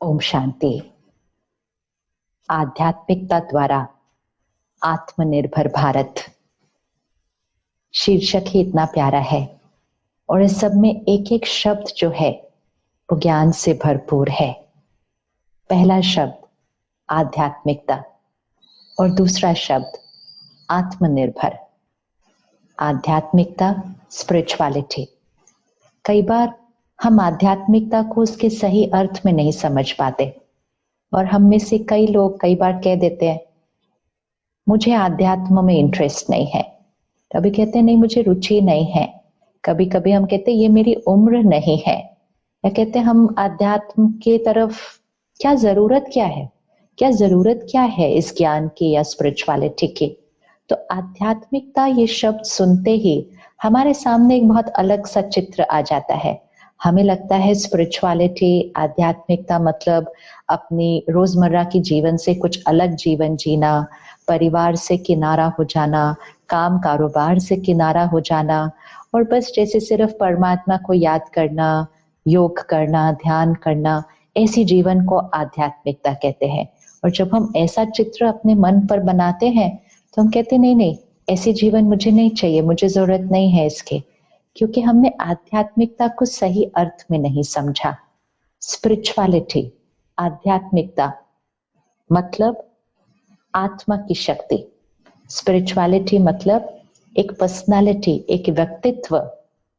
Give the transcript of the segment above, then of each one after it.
ओम शांति। आध्यात्मिकता द्वारा आत्मनिर्भर भारत शीर्षक ही इतना प्यारा है और इस सब में एक एक शब्द जो है वो ज्ञान से भरपूर है। पहला शब्द आध्यात्मिकता और दूसरा शब्द आत्मनिर्भर। आध्यात्मिकता, स्पिरिचुअलिटी। कई बार हम आध्यात्मिकता को उसके सही अर्थ में नहीं समझ पाते और हम में से कई लोग कई बार कह देते हैं मुझे आध्यात्म में इंटरेस्ट नहीं है, कभी कहते हैं नहीं मुझे रुचि नहीं है, कभी कभी हम कहते हैं ये मेरी उम्र नहीं है, या कहते हैं हम आध्यात्म के तरफ क्या जरूरत क्या है इस ज्ञान की या स्पिरिचुअलिटी की। तो आध्यात्मिकता ये शब्द सुनते ही हमारे सामने एक बहुत अलग सा चित्र आ जाता है। हमें लगता है स्पिरिचुअलिटी, आध्यात्मिकता मतलब अपनी रोजमर्रा की जीवन से कुछ अलग जीवन जीना, परिवार से किनारा हो जाना, काम कारोबार से किनारा हो जाना और बस जैसे सिर्फ परमात्मा को याद करना, योग करना, ध्यान करना, ऐसी जीवन को आध्यात्मिकता कहते हैं। और जब हम ऐसा चित्र अपने मन पर बनाते हैं तो हम कहते नहीं नहीं, ऐसी जीवन मुझे नहीं चाहिए, मुझे जरूरत नहीं है इसके, क्योंकि हमने आध्यात्मिकता को सही अर्थ में नहीं समझा। स्पिरिचुअलिटी, आध्यात्मिकता मतलब आत्मा की शक्ति। स्पिरिचुअलिटी मतलब एक पर्सनालिटी, एक व्यक्तित्व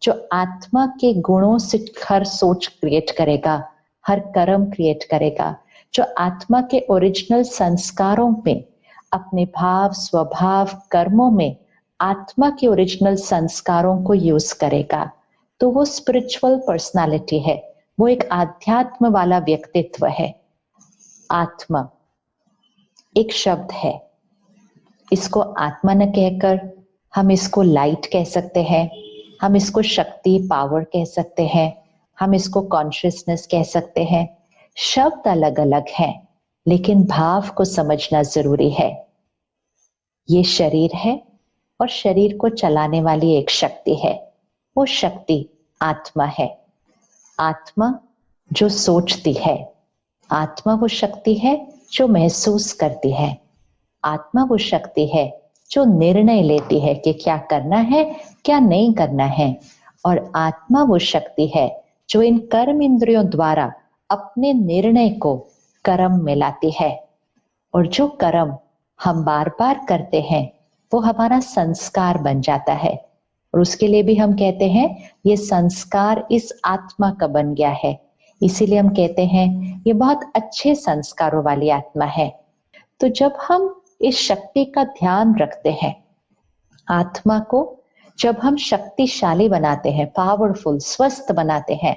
जो आत्मा के गुणों से हर सोच क्रिएट करेगा, हर कर्म क्रिएट करेगा, जो आत्मा के ओरिजिनल संस्कारों में, अपने भाव, स्वभाव, कर्मों में आत्मा के ओरिजिनल संस्कारों को यूज करेगा। तो वो स्पिरिचुअल पर्सनालिटी है, वो एक आध्यात्म वाला व्यक्तित्व है। आत्मा एक शब्द है, इसको आत्मा न कहकर हम इसको लाइट कह सकते हैं, हम इसको शक्ति, पावर कह सकते हैं, हम इसको कॉन्शियसनेस कह सकते हैं। शब्द अलग अलग हैं लेकिन भाव को समझना जरूरी है। ये शरीर है और शरीर को चलाने वाली एक शक्ति है, वो शक्ति आत्मा है। आत्मा जो सोचती है, आत्मा वो शक्ति है जो महसूस करती है, आत्मा वो शक्ति है जो निर्णय लेती है कि क्या करना है क्या नहीं करना है, और आत्मा वो शक्ति है जो इन कर्म इंद्रियों द्वारा अपने निर्णय को कर्म में लाती है। और जो कर्म हम बार बार करते हैं वो हमारा संस्कार बन जाता है और उसके लिए भी हम कहते हैं ये संस्कार इस आत्मा का बन गया है, इसीलिए हम कहते हैं ये बहुत अच्छे संस्कारों वाली आत्मा है। तो जब हम इस शक्ति का ध्यान रखते हैं, आत्मा को जब हम शक्तिशाली बनाते हैं, पावरफुल, स्वस्थ बनाते हैं,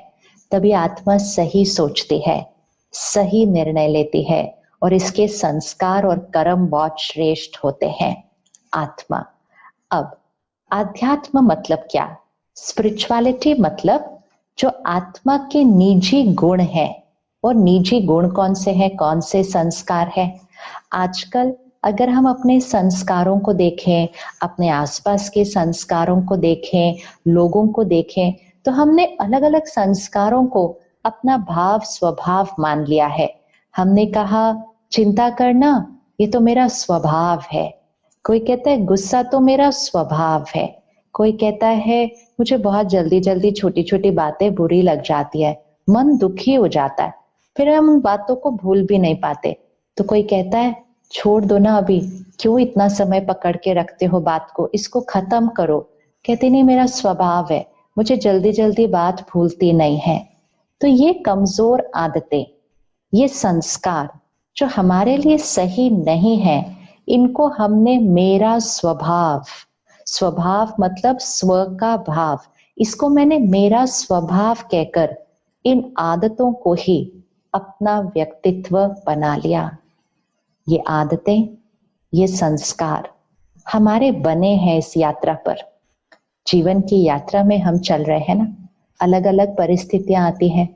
तभी आत्मा सही सोचती है, सही निर्णय लेती है और इसके संस्कार और कर्म बहुत श्रेष्ठ होते हैं। आत्मा। अब आध्यात्म मतलब क्या? स्पिरिचुअलिटी मतलब जो आत्मा के निजी गुण है। और निजी गुण कौन से हैं, कौन से संस्कार है? आजकल अगर हम अपने संस्कारों को देखें, अपने आसपास के संस्कारों को देखें, लोगों को देखें, तो हमने अलग अलग संस्कारों को अपना भाव, स्वभाव मान लिया है। हमने कहा चिंता करना ये तो मेरा स्वभाव है, कोई कहता है गुस्सा तो मेरा स्वभाव है, कोई कहता है मुझे बहुत जल्दी जल्दी छोटी छोटी बातें बुरी लग जाती है, मन दुखी हो जाता है, फिर हम उन बातों को भूल भी नहीं पाते। तो कोई कहता है छोड़ दो ना, अभी क्यों इतना समय पकड़ के रखते हो बात को, इसको खत्म करो। कहते नहीं मेरा स्वभाव है, मुझे जल्दी जल्दी बात भूलती नहीं है। तो ये कमजोर आदतें, ये संस्कार जो हमारे लिए सही नहीं है, इनको हमने मेरा स्वभाव, स्वभाव मतलब स्व का भाव, इसको मैंने मेरा स्वभाव कहकर इन आदतों को ही अपना व्यक्तित्व बना लिया। ये आदतें, ये संस्कार हमारे बने हैं इस यात्रा पर। जीवन की यात्रा में हम चल रहे हैं ना, अलग अलग परिस्थितियां आती हैं,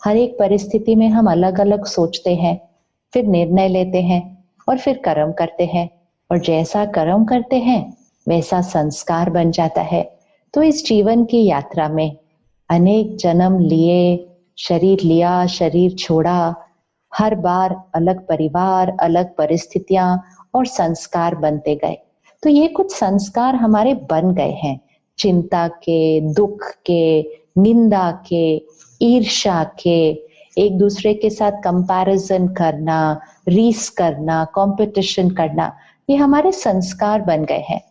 हर एक परिस्थिति में हम अलग अलग सोचते हैं, फिर निर्णय लेते हैं और फिर कर्म करते हैं, और जैसा कर्म करते हैं वैसा संस्कार बन जाता है। तो इस जीवन की यात्रा में अनेक जन्म लिए, शरीर लिया, शरीर छोड़ा, हर बार अलग परिवार, अलग परिस्थितियां और संस्कार बनते गए। तो ये कुछ संस्कार हमारे बन गए हैं, चिंता के, दुख के, निंदा के, ईर्ष्या के, एक दूसरे के साथ कंपैरिजन करना, रीस करना, कंपटीशन करना, ये हमारे संस्कार बन गए हैं।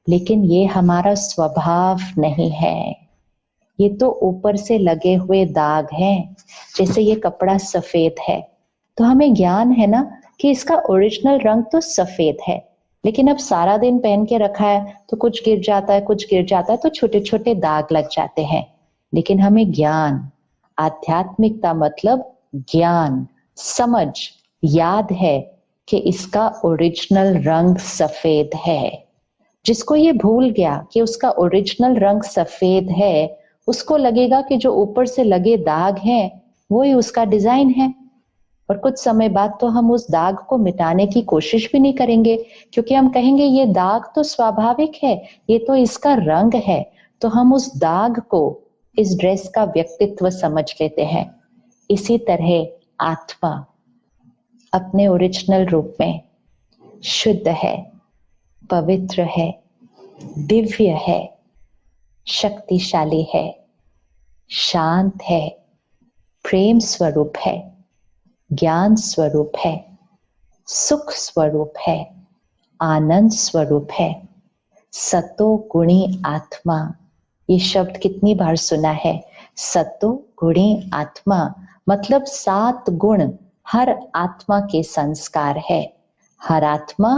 लेकिन ये हमारा स्वभाव नहीं है, ये तो ऊपर से लगे हुए दाग हैं। जैसे ये कपड़ा सफेद है तो हमें ज्ञान है ना कि इसका ओरिजिनल रंग तो सफेद है, लेकिन अब सारा दिन पहन के रखा है तो कुछ गिर जाता है, कुछ गिर जाता है, तो छोटे छोटे दाग लग जाते हैं। लेकिन हमें ज्ञान, आध्यात्मिकता मतलब ज्ञान, समझ, याद है कि इसका ओरिजिनल रंग सफेद है। जिसको ये भूल गया कि उसका ओरिजिनल रंग सफेद है, उसको लगेगा कि जो ऊपर से लगे दाग हैं वही उसका डिजाइन है। और कुछ समय बाद तो हम उस दाग को मिटाने की कोशिश भी नहीं करेंगे, क्योंकि हम कहेंगे ये दाग तो स्वाभाविक है, ये तो इसका रंग है। तो हम उस दाग को इस ड्रेस का व्यक्तित्व समझ लेते हैं। इसी तरह आत्मा अपने ओरिजिनल रूप में शुद्ध है, पवित्र है, दिव्य है, शक्तिशाली है, शांत है, प्रेम स्वरूप है, ज्ञान स्वरूप है, सुख स्वरूप है, आनंद स्वरूप है, सतो गुणी आत्मा। ये शब्द कितनी बार सुना है, सतो गुणी आत्मा, मतलब 7 गुण हर आत्मा के संस्कार है। हर आत्मा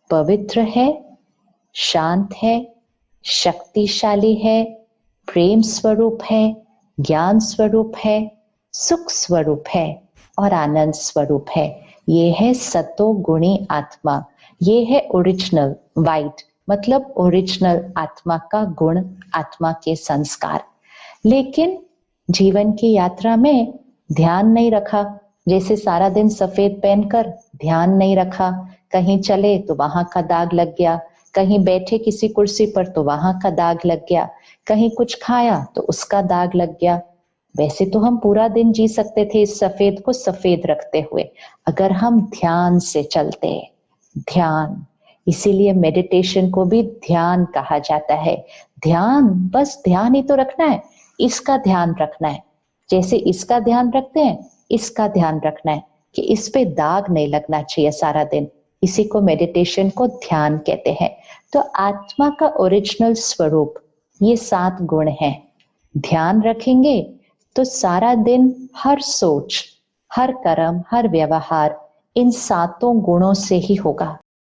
पवित्र है, शांत है, शक्तिशाली है, प्रेम स्वरूप है, ज्ञान स्वरूप है, सुख स्वरूप है और आनंद स्वरूप है। ये है सतो गुणी आत्मा। ये है ओरिजिनल वाइट, मतलब ओरिजिनल आत्मा का गुण, आत्मा के संस्कार। लेकिन जीवन की यात्रा में ध्यान नहीं रखा, जैसे सारा दिन सफेद पहनकर ध्यान नहीं रखा, कहीं चले तो वहां का दाग लग गया, कहीं बैठे किसी कुर्सी पर तो वहां का दाग लग गया, कहीं कुछ खाया तो उसका दाग लग गया। वैसे तो हम पूरा दिन जी सकते थे इस सफेद को सफेद रखते हुए, अगर हम ध्यान से चलते। ध्यान, इसीलिए मेडिटेशन को भी ध्यान कहा जाता है। ध्यान, बस ध्यान ही तो रखना है, इसका ध्यान रखना है। जैसे इसका ध्यान रखते हैं, इसका ध्यान रखना है कि इस पे दाग नहीं लगना चाहिए सारा दिन। इसी को मेडिटेशन को ध्यान कहते हैं। तो आत्मा का ओरिजिनल स्वरूप ये 7 गुण हैं। ध्यान रखेंगे तो सारा दिन हर सोच, हर कर्म, हर व्यवहार इन 7 गुणों से ही होगा।